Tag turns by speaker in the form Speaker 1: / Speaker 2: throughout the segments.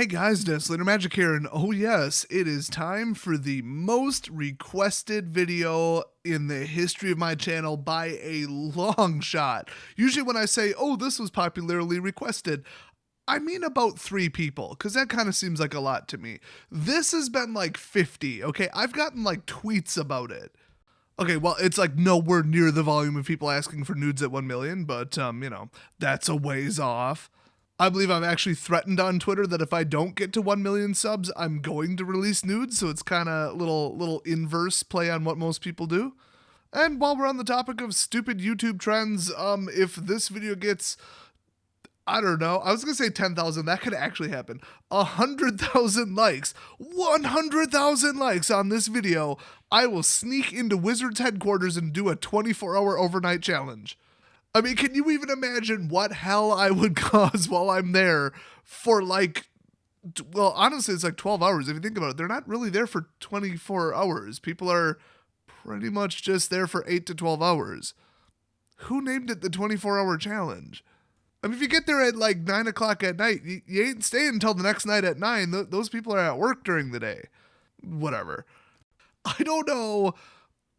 Speaker 1: Hey guys, Later Magic here, and oh yes, it is time for the most requested video in the history of my channel by a long shot. Usually when I say, oh, this was popularly requested, I mean about 3 people, because that kind of seems like a lot to me. This has been like 50, okay? I've gotten like tweets about it. Okay, well, it's like nowhere near the volume of people asking for nudes at 1 million, but, that's a ways off. I believe I've actually threatened on Twitter that if I don't get to 1 million subs, I'm going to release nudes. So it's kind of little inverse play on what most people do. And while we're on the topic of stupid YouTube trends, if this video gets, I don't know, I was going to say 10,000, that could actually happen. 100,000 likes, 100,000 likes on this video, I will sneak into Wizards headquarters and do a 24-hour overnight challenge. I mean, can you even imagine what hell I would cause while I'm there for well, honestly, it's like 12 hours. If you think about it, they're not really there for 24 hours. People are pretty much just there for 8 to 12 hours. Who named it the 24-hour challenge? I mean, if you get there at like 9 o'clock at night, you ain't staying until the next night at 9. Those people are at work during the day. Whatever. I don't know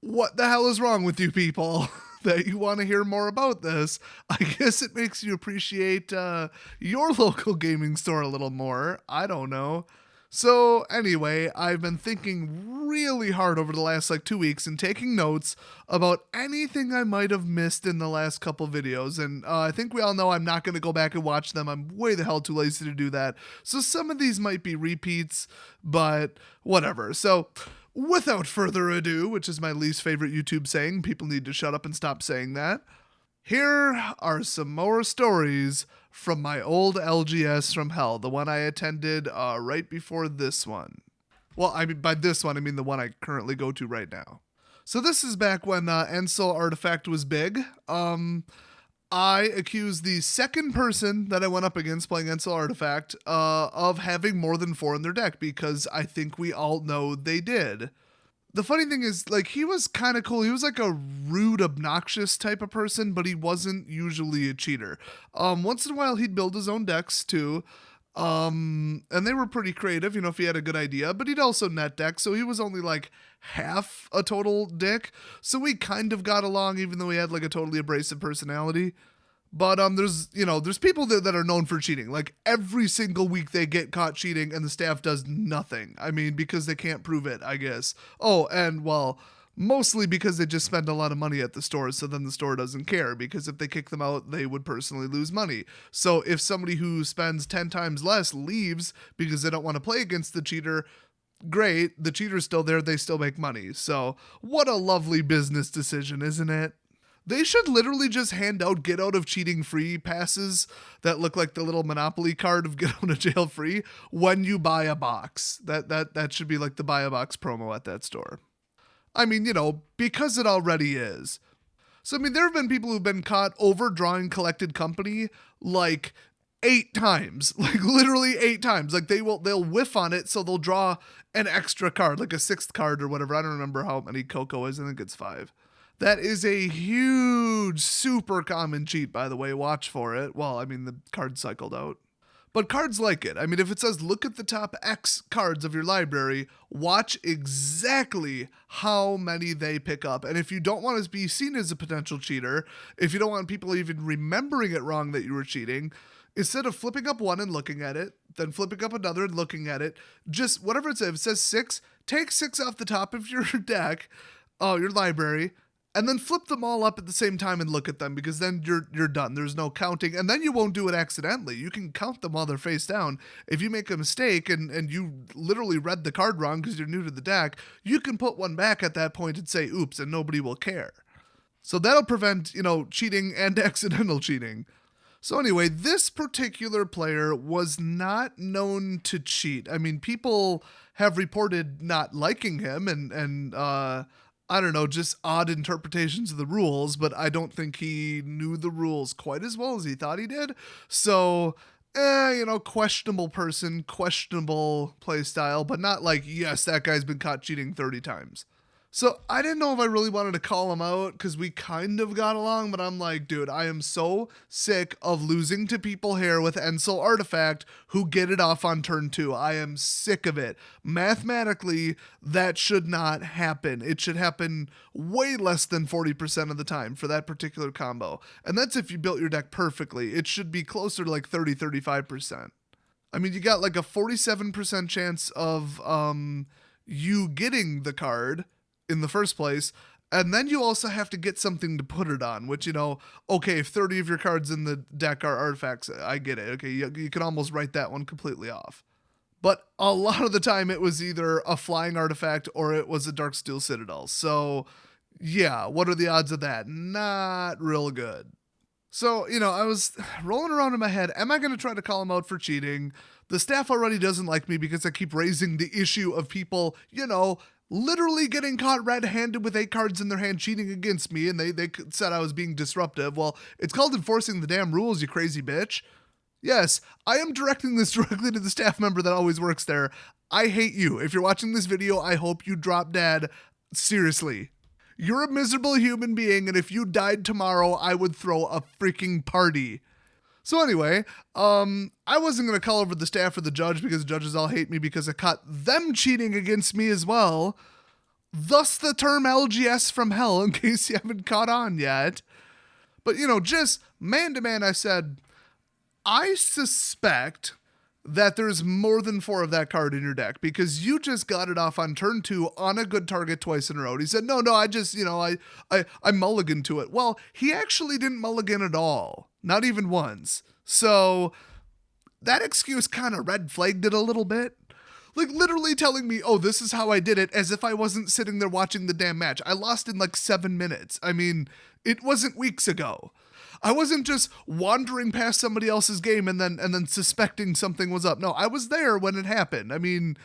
Speaker 1: what the hell is wrong with you people that you want to hear more about this. I guess it makes you appreciate your local gaming store a little more. I don't know. So anyway, I've been thinking really hard over the last 2 weeks and taking notes about anything I might have missed in the last couple videos. And I think we all know I'm not going to go back and watch them. I'm way the hell too lazy to do that. So some of these might be repeats, but whatever. So without further ado, which is my least favorite YouTube saying, people need to shut up and stop saying that, here are some more stories from my old LGS from hell, the one I attended right before this one. Well, I mean, by this one, I mean the one I currently go to right now. So this is back when Ensel Artifact was big. I accused the second person that I went up against playing Ensel Artifact of having more than 4 in their deck, because I think we all know they did. The funny thing is, he was kind of cool. He was like a rude, obnoxious type of person, but he wasn't usually a cheater. Once in a while, he'd build his own decks too. And they were pretty creative, if he had a good idea, but he'd also net deck, so he was only half a total dick. So we kind of got along, even though he had a totally abrasive personality. But there's people that are known for cheating. Every single week they get caught cheating and the staff does nothing. I mean, because they can't prove it, I guess. Oh, and well, mostly because they just spend a lot of money at the store, so then the store doesn't care, because if they kick them out, they would personally lose money. So if somebody who spends 10 times less leaves because they don't want to play against the cheater, great, the cheater's still there, they still make money. So what a lovely business decision, isn't it? They should literally just hand out get out of cheating free passes that look like the little Monopoly card of get out of jail free when you buy a box. That should be like the buy a box promo at that store. I mean, because it already is. So, I mean, there have been people who've been caught overdrawing collected company 8 times, literally 8 times. They'll whiff on it, so they'll draw an extra card, a 6th card or whatever. I don't remember how many Coco is. I think it's 5. That is a huge, super common cheat, by the way. Watch for it. Well, I mean, the card cycled out. But cards like it. I mean, if it says look at the top X cards of your library, watch exactly how many they pick up. And if you don't want to be seen as a potential cheater, if you don't want people even remembering it wrong that you were cheating, instead of flipping up one and looking at it, then flipping up another and looking at it, just whatever it says, if it says 6, take 6 off the top of your deck, your library, and then flip them all up at the same time and look at them, because then you're done. There's no counting, and then you won't do it accidentally. You can count them while they're face down. If you make a mistake and you literally read the card wrong because you're new to the deck, you can put one back at that point and say, oops, and nobody will care. So that'll prevent, cheating and accidental cheating. So anyway, this particular player was not known to cheat. I mean, people have reported not liking him and I don't know, just odd interpretations of the rules, but I don't think he knew the rules quite as well as he thought he did. So, questionable person, questionable play style, but not yes, that guy's been caught cheating 30 times. So I didn't know if I really wanted to call him out because we kind of got along, but I'm like, dude, I am so sick of losing to people here with Ensel Artifact who get it off on turn 2. I am sick of it. Mathematically, that should not happen. It should happen way less than 40% of the time for that particular combo. And that's if you built your deck perfectly. It should be closer to like 30-35%. I mean, you got like a 47% chance of you getting the card in the first place, and then you also have to get something to put it on, which, okay, if 30 of your cards in the deck are artifacts, I get it. Okay, you can almost write that one completely off. But a lot of the time it was either a flying artifact or it was a Darksteel Citadel. So yeah, what are the odds of that? Not real good. So, I was rolling around in my head, am I going to try to call him out for cheating? The staff already doesn't like me because I keep raising the issue of people, literally getting caught red-handed with 8 cards in their hand cheating against me, and they said I was being disruptive. Well, it's called enforcing the damn rules, you crazy bitch. Yes, I am directing this directly to the staff member that always works there. I hate you. If you're watching this video, I hope you drop dead. Seriously. You're a miserable human being, and if you died tomorrow, I would throw a freaking party. So anyway, I wasn't going to call over the staff or the judge because the judges all hate me because I caught them cheating against me as well. Thus the term LGS from hell, in case you haven't caught on yet. But, just man to man, I said, I suspect that there's more than 4 of that card in your deck because you just got it off on turn 2 on a good target twice in a row. And he said, no, I just, I mulliganed to it. Well, he actually didn't mulligan at all. Not even once. So that excuse kind of red flagged it a little bit. Like literally telling me, oh, this is how I did it, as if I wasn't sitting there watching the damn match. I lost in like 7 minutes. I mean, it wasn't weeks ago. I wasn't just wandering past somebody else's game and then suspecting something was up. No, I was there when it happened. I mean,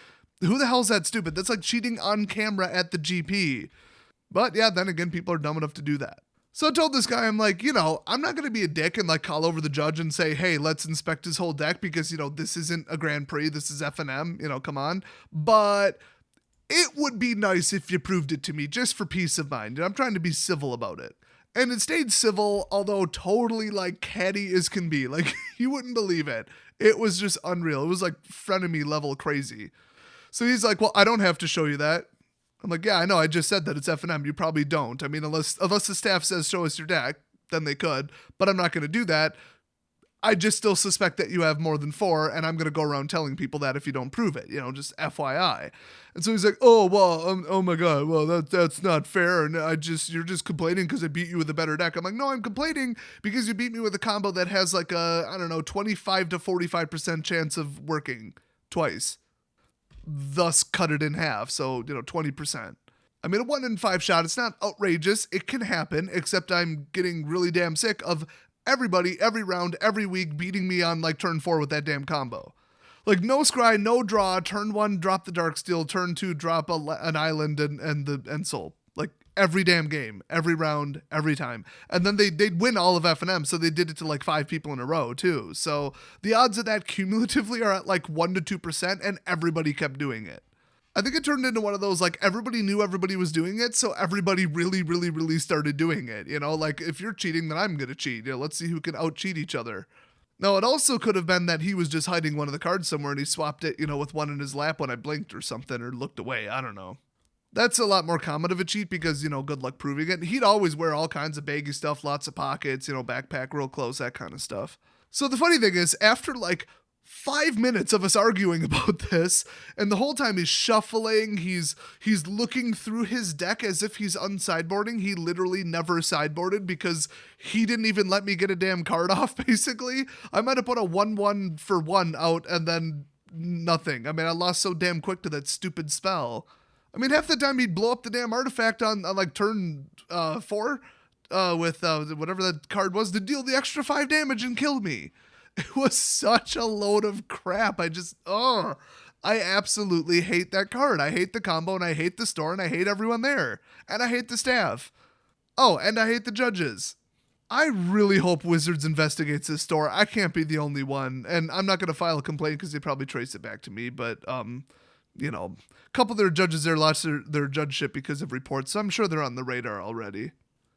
Speaker 1: who the hell's that stupid? That's like cheating on camera at the GP. But yeah, then again, people are dumb enough to do that. So I told this guy, I'm like, I'm not going to be a dick and like call over the judge and say, hey, let's inspect his whole deck because, this isn't a Grand Prix. This is FNM, come on. But it would be nice if you proved it to me just for peace of mind. And I'm trying to be civil about it. And it stayed civil, although totally like catty as can be. Like you wouldn't believe it. It was just unreal. It was like frenemy level crazy. So he's like, well, I don't have to show you that. I'm like, yeah, I know. I just said that it's FNM. You probably don't. I mean, unless the staff says show us your deck, then they could. But I'm not going to do that. I just still suspect that you have more than 4, and I'm going to go around telling people that if you don't prove it, just FYI. And so he's like, oh, well, oh my God, well, that's not fair. And you're just complaining because I beat you with a better deck. I'm like, no, I'm complaining because you beat me with a combo that has like a, 25 to 45% chance of working twice. Thus cut it in half. So, 20%. I mean, a 1 in 5 shot, it's not outrageous. It can happen, except I'm getting really damn sick of everybody, every round, every week beating me on like turn 4 with that damn combo. Like no scry, no draw, turn 1, drop the Darksteel, turn 2, drop an island and the Ensel. Like every damn game, every round, every time. And then they'd win all of FNM, so they did it to like 5 people in a row too. So the odds of that cumulatively are at like 1 to 2%, and everybody kept doing it. I think it turned into one of those, like, everybody knew everybody was doing it, so everybody really, really, really started doing it, Like, if you're cheating, then I'm gonna cheat. Let's see who can out-cheat each other. Now, it also could have been that he was just hiding one of the cards somewhere and he swapped it, with one in his lap when I blinked or something, or looked away, I don't know. That's a lot more common of a cheat because, good luck proving it. He'd always wear all kinds of baggy stuff, lots of pockets, backpack real close, that kind of stuff. So the funny thing is, after, like, 5 minutes of us arguing about this, and the whole time he's shuffling, he's looking through his deck as if he's unsideboarding. He literally never sideboarded because he didn't even let me get a damn card off, basically. I might have put a 1/1 for 1 out and then nothing. I mean, I lost so damn quick to that stupid spell. I mean, half the time he'd blow up the damn artifact on like turn 4 with whatever that card was to deal the extra 5 damage and kill me. It was such a load of crap. I absolutely hate that card. I hate the combo, and I hate the store, and I hate everyone there. And I hate the staff. Oh, and I hate the judges. I really hope Wizards investigates this store. I can't be the only one. And I'm not going to file a complaint because they probably trace it back to me. But a couple of their judges there lost their judgeship because of reports, so I'm sure they're on the radar already.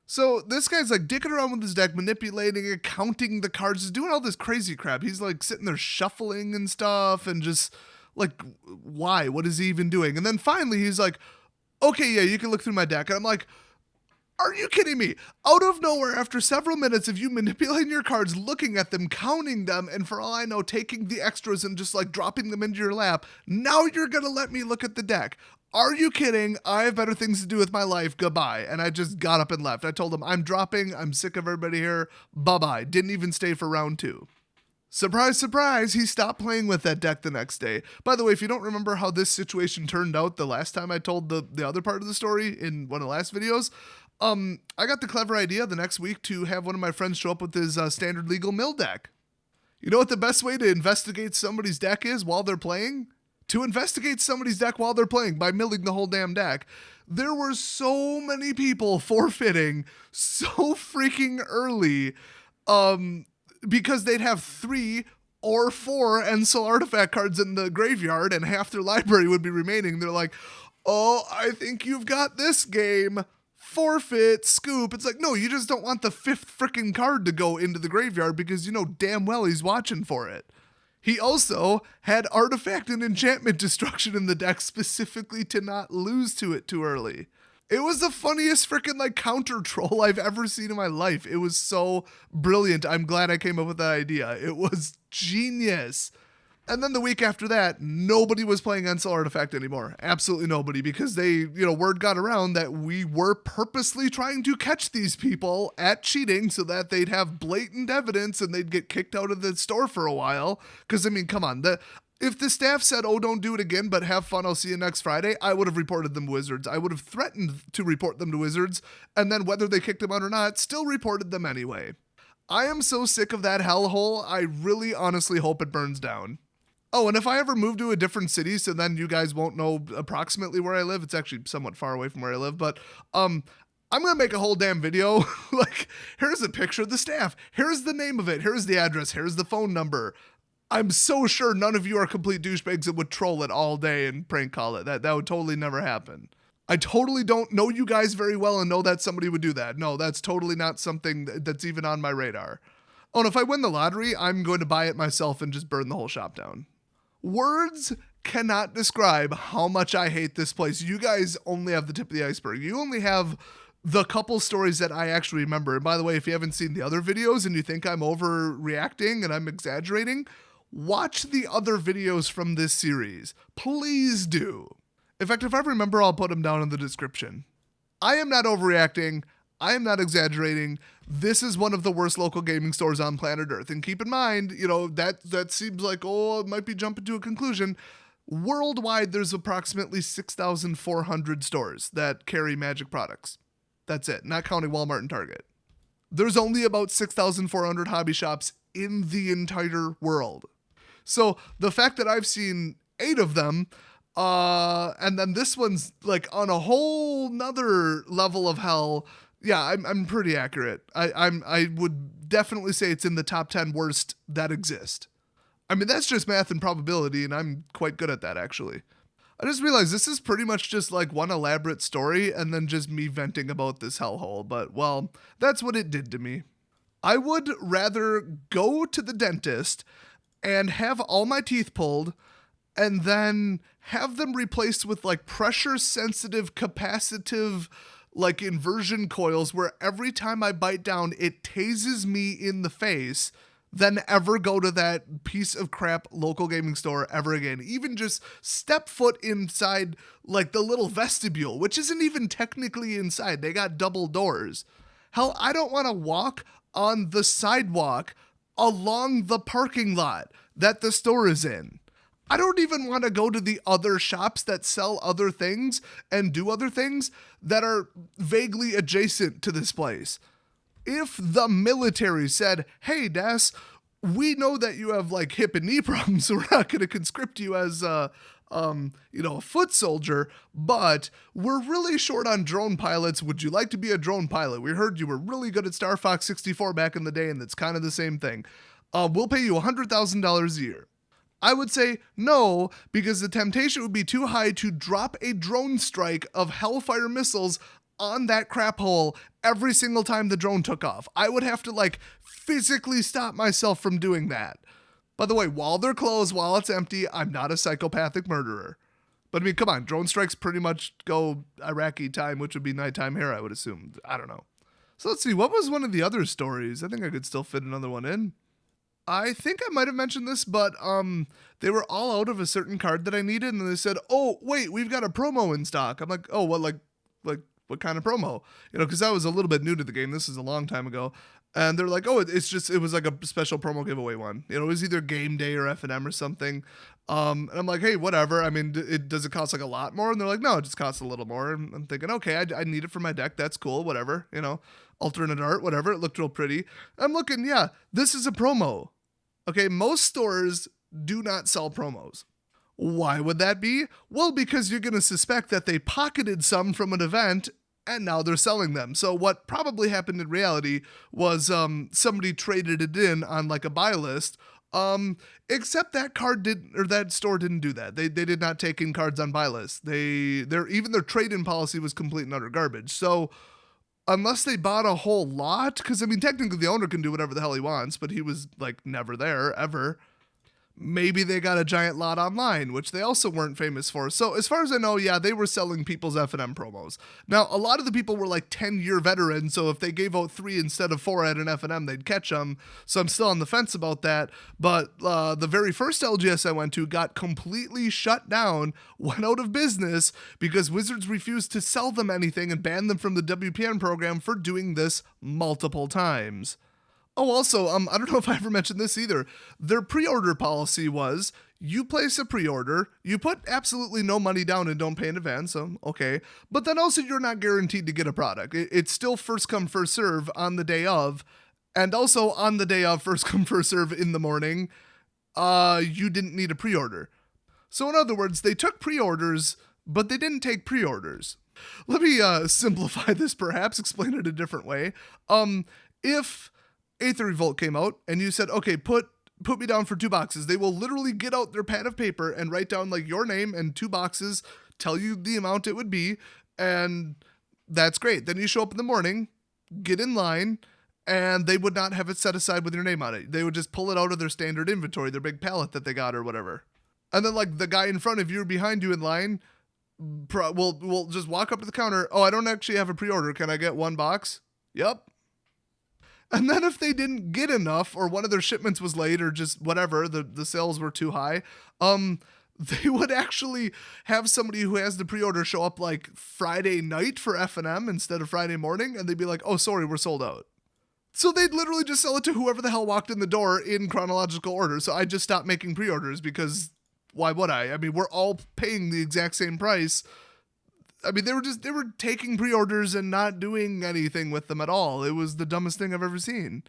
Speaker 1: So this guy's like dicking around with his deck, manipulating it, counting the cards, just doing all this crazy crap. He's like sitting there shuffling and stuff and just like, why? What is he even doing? And then finally he's like, okay, yeah, you can look through my deck. And I'm like, are you kidding me? Out of nowhere, after several minutes of you manipulating your cards, looking at them, counting them, and for all I know, taking the extras and just like dropping them into your lap, now you're going to let me look at the deck. Are you kidding? I have better things to do with my life. Goodbye. And I just got up and left. I told him, I'm dropping. I'm sick of everybody here. Bye-bye. Didn't even stay for round 2. Surprise, surprise, he stopped playing with that deck the next day. By the way, if you don't remember how this situation turned out the last time I told the other part of the story in one of the last videos, I got the clever idea the next week to have one of my friends show up with his standard legal mill deck. You know what the best way to investigate somebody's deck is while they're playing? To investigate somebody's deck while they're playing by milling the whole damn deck. There were so many people forfeiting so freaking early because they'd have 3 or 4 Ensel artifact cards in the graveyard and half their library would be remaining. They're like, oh, I think you've got this game. Forfeit, scoop. It's like, no, you just don't want the 5th freaking card to go into the graveyard because you know damn well he's watching for it. He also had artifact and enchantment destruction in the deck specifically to not lose to it too early. It was the funniest freaking like counter troll I've ever seen in my life. It was so brilliant. I'm glad I came up with that idea. It was genius. And then the week after that, nobody was playing Ensel Artifact anymore. Absolutely nobody, because word got around that we were purposely trying to catch these people at cheating so that they'd have blatant evidence and they'd get kicked out of the store for a while. Because, I mean, come on. If the staff said, oh, don't do it again, but have fun, I'll see you next Friday, I would have reported them to Wizards. I would have threatened to report them to Wizards, and then whether they kicked them out or not, still reported them anyway. I am so sick of that hellhole, I really honestly hope it burns down. Oh, and if I ever move to a different city, so then you guys won't know approximately where I live. It's actually somewhat far away from where I live, but I'm going to make a whole damn video. Like, here's a picture of the staff. Here's the name of it. Here's the address. Here's the phone number. I'm so sure none of you are complete douchebags that would troll it all day and prank call it. That would totally never happen. I totally don't know you guys very well and know that somebody would do that. No, that's totally not something that's even on my radar. Oh, and if I win the lottery, I'm going to buy it myself and just burn the whole shop down. Words cannot describe how much I hate this place. You guys only have the tip of the iceberg. You only have the couple stories that I actually remember. And by the way, if you haven't seen the other videos and you think I'm overreacting and I'm exaggerating, watch the other videos from this series. Please do. In fact, if I remember, I'll put them down in the description. I am not overreacting. I am not exaggerating. This is one of the worst local gaming stores on planet Earth. And keep in mind, that seems like, it might be jumping to a conclusion. Worldwide, there's approximately 6,400 stores that carry Magic products. That's it, not counting Walmart and Target. There's only about 6,400 hobby shops in the entire world. So the fact that I've seen 8 of them, and then this one's like on a whole nother level of hell. Yeah, I'm pretty accurate. I would definitely say it's in the top 10 worst that exist. I mean, that's just math and probability, and I'm quite good at that, actually. I just realized this is pretty much just like one elaborate story and then just me venting about this hellhole, but, well, that's what it did to me. I would rather go to the dentist and have all my teeth pulled and then have them replaced with like pressure-sensitive, capacitive, like inversion coils where every time I bite down, it tases me in the face, than ever go to that piece of crap local gaming store ever again. Even just step foot inside like the little vestibule, which isn't even technically inside. They got double doors. Hell, I don't want to walk on the sidewalk along the parking lot that the store is in. I don't even want to go to the other shops that sell other things and do other things that are vaguely adjacent to this place. If the military said, hey, Des, we know that you have like hip and knee problems, so we're not going to conscript you as a foot soldier, but we're really short on drone pilots. Would you like to be a drone pilot? We heard you were really good at Star Fox 64 back in the day, and it's kind of the same thing. We'll pay you $100,000 a year. I would say no, because the temptation would be too high to drop a drone strike of Hellfire missiles on that crap hole every single time the drone took off. I would have to like physically stop myself from doing that. By the way, while they're closed, while it's empty, I'm not a psychopathic murderer. But I mean, come on, drone strikes pretty much go Iraqi time, which would be nighttime here, I would assume. I don't know. So let's see, what was one of the other stories? I think I could still fit another one in. I think I might have mentioned this, but they were all out of a certain card that I needed, and they said, "Oh, wait, we've got a promo in stock." I'm like, "Oh, what like what kind of promo?" You know, because I was a little bit new to the game. This is a long time ago. And they're like, "Oh, it was like a special promo giveaway one. You know, it was either game day or F&M or something." And I'm like, "Hey, whatever. I mean, does it cost like a lot more?" And they're like, "No, it just costs a little more." And I'm thinking, okay, I need it for my deck. That's cool. Whatever. You know, alternate art, whatever. It looked real pretty. I'm looking, yeah, this is a promo. Okay, most stores do not sell promos. Why would that be? Well, because you're going to suspect that they pocketed some from an event and now they're selling them. So what probably happened in reality was somebody traded it in on like a buy list. Except that that store didn't do that. They did not take in cards on buy lists. Even their trade-in policy was complete and utter garbage. So unless they bought a whole lot, because I mean technically the owner can do whatever the hell he wants, but he was like never there ever. Maybe they got a giant lot online, which they also weren't famous for. So as far as I know, yeah, they were selling people's F&M promos. Now, a lot of the people were like 10-year veterans, so if they gave out 3 instead of 4 at an F&M, they'd catch them. So I'm still on the fence about that. But the very first LGS I went to got completely shut down, went out of business, because Wizards refused to sell them anything and banned them from the WPN program for doing this multiple times. Oh, also, I don't know if I ever mentioned this either. Their pre-order policy was, you place a pre-order, you put absolutely no money down and don't pay in advance, so okay. But then also you're not guaranteed to get a product. It's still first come, first serve on the day of, and also on the day of first come, first serve in the morning, you didn't need a pre-order. So in other words, they took pre-orders, but they didn't take pre-orders. Let me simplify this perhaps, explain it a different way. If Aether Revolt came out and you said, okay, put me down for 2 boxes, they will literally get out their pad of paper and write down like your name and 2 boxes, tell you the amount it would be, and that's great. Then you show up in the morning, get in line, and they would not have it set aside with your name on it. They would just pull it out of their standard inventory, their big pallet that they got or whatever. And then like the guy in front of you or behind you in line will just walk up to the counter. "Oh, I don't actually have a pre-order. Can I get 1 box?" Yep. And then if they didn't get enough, or one of their shipments was late, or just whatever, the sales were too high, they would actually have somebody who has the pre-order show up like Friday night for F&M instead of Friday morning, and they'd be like, "Oh, sorry, we're sold out." So they'd literally just sell it to whoever the hell walked in the door in chronological order. So I just stopped making pre-orders, because why would I? I mean, we're all paying the exact same price. I mean, they were taking pre-orders and not doing anything with them at all. It was the dumbest thing I've ever seen.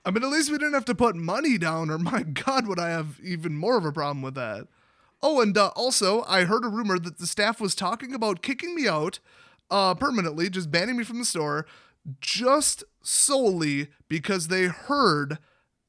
Speaker 1: I mean, at least we didn't have to put money down, or my God, would I have even more of a problem with that. Oh, and also, I heard a rumor that the staff was talking about kicking me out permanently, just banning me from the store, just solely because they heard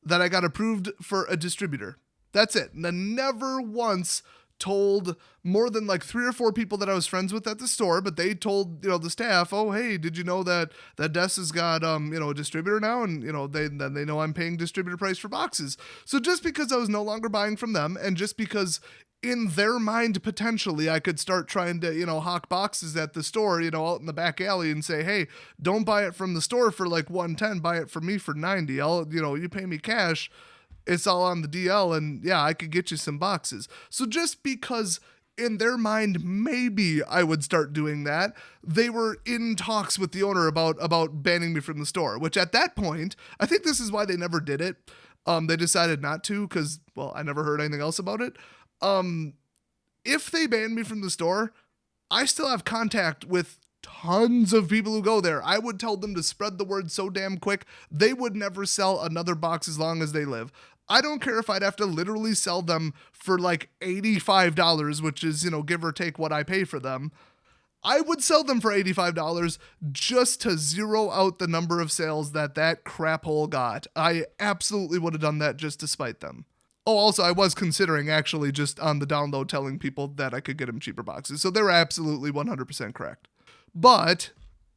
Speaker 1: that I got approved for a distributor. That's it. And I never once told more than like 3 or 4 people that I was friends with at the store, but they told, the staff, "Oh, hey, did you know that Des has got, a distributor now?" And, they know I'm paying distributor price for boxes. So just because I was no longer buying from them, and just because in their mind, potentially, I could start trying to, hawk boxes at the store, out in the back alley and say, "Hey, don't buy it from the store for like $110, buy it from me for $90. You pay me cash. It's all on the DL, and yeah, I could get you some boxes." So just because in their mind, maybe I would start doing that, they were in talks with the owner about banning me from the store, which at that point, I think this is why they never did it. They decided not to, because, well, I never heard anything else about it. If they banned me from the store, I still have contact with tons of people who go there. I would tell them to spread the word so damn quick, they would never sell another box as long as they live. I don't care if I'd have to literally sell them for like $85, which is, give or take what I pay for them. I would sell them for $85 just to zero out the number of sales that crap hole got. I absolutely would have done that just to spite them. Oh, also, I was considering actually just on the download telling people that I could get them cheaper boxes. So they were absolutely 100% correct. But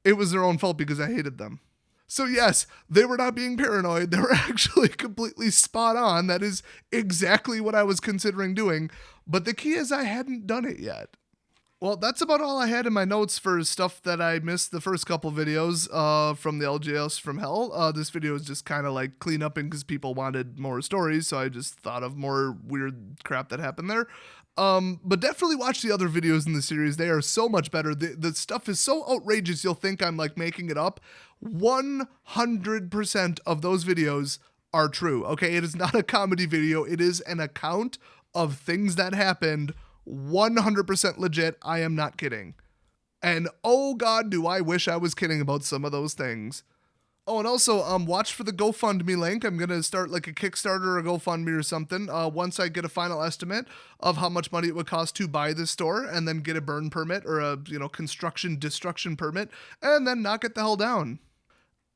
Speaker 1: it was their own fault because I hated them. So yes, they were not being paranoid. They were actually completely spot on. That is exactly what I was considering doing. But the key is I hadn't done it yet. Well, that's about all I had in my notes for stuff that I missed the first couple videos from the LGS from hell. This video is just kind of like clean upping because people wanted more stories, so I just thought of more weird crap that happened there. But definitely watch the other videos in the series. They are so much better. The stuff is so outrageous you'll think I'm like making it up. 100% of those videos are true, okay? It is not a comedy video. It is an account of things that happened. 100% legit. I am not kidding. And oh god, do I wish I was kidding about some of those things. Oh, and also, watch for the GoFundMe link. I'm gonna start like a Kickstarter or a GoFundMe or something. Once I get a final estimate of how much money it would cost to buy this store, and then get a burn permit or a construction destruction permit, and then knock it the hell down.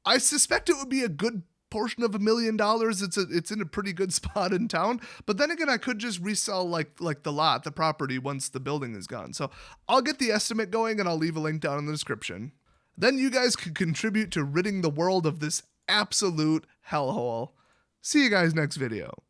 Speaker 1: I suspect it would be a good portion of $1 million. It's in a pretty good spot in town. But then again, I could just resell like the property once the building is gone. So I'll get the estimate going and I'll leave a link down in the description. Then you guys could contribute to ridding the world of this absolute hellhole. See you guys next video.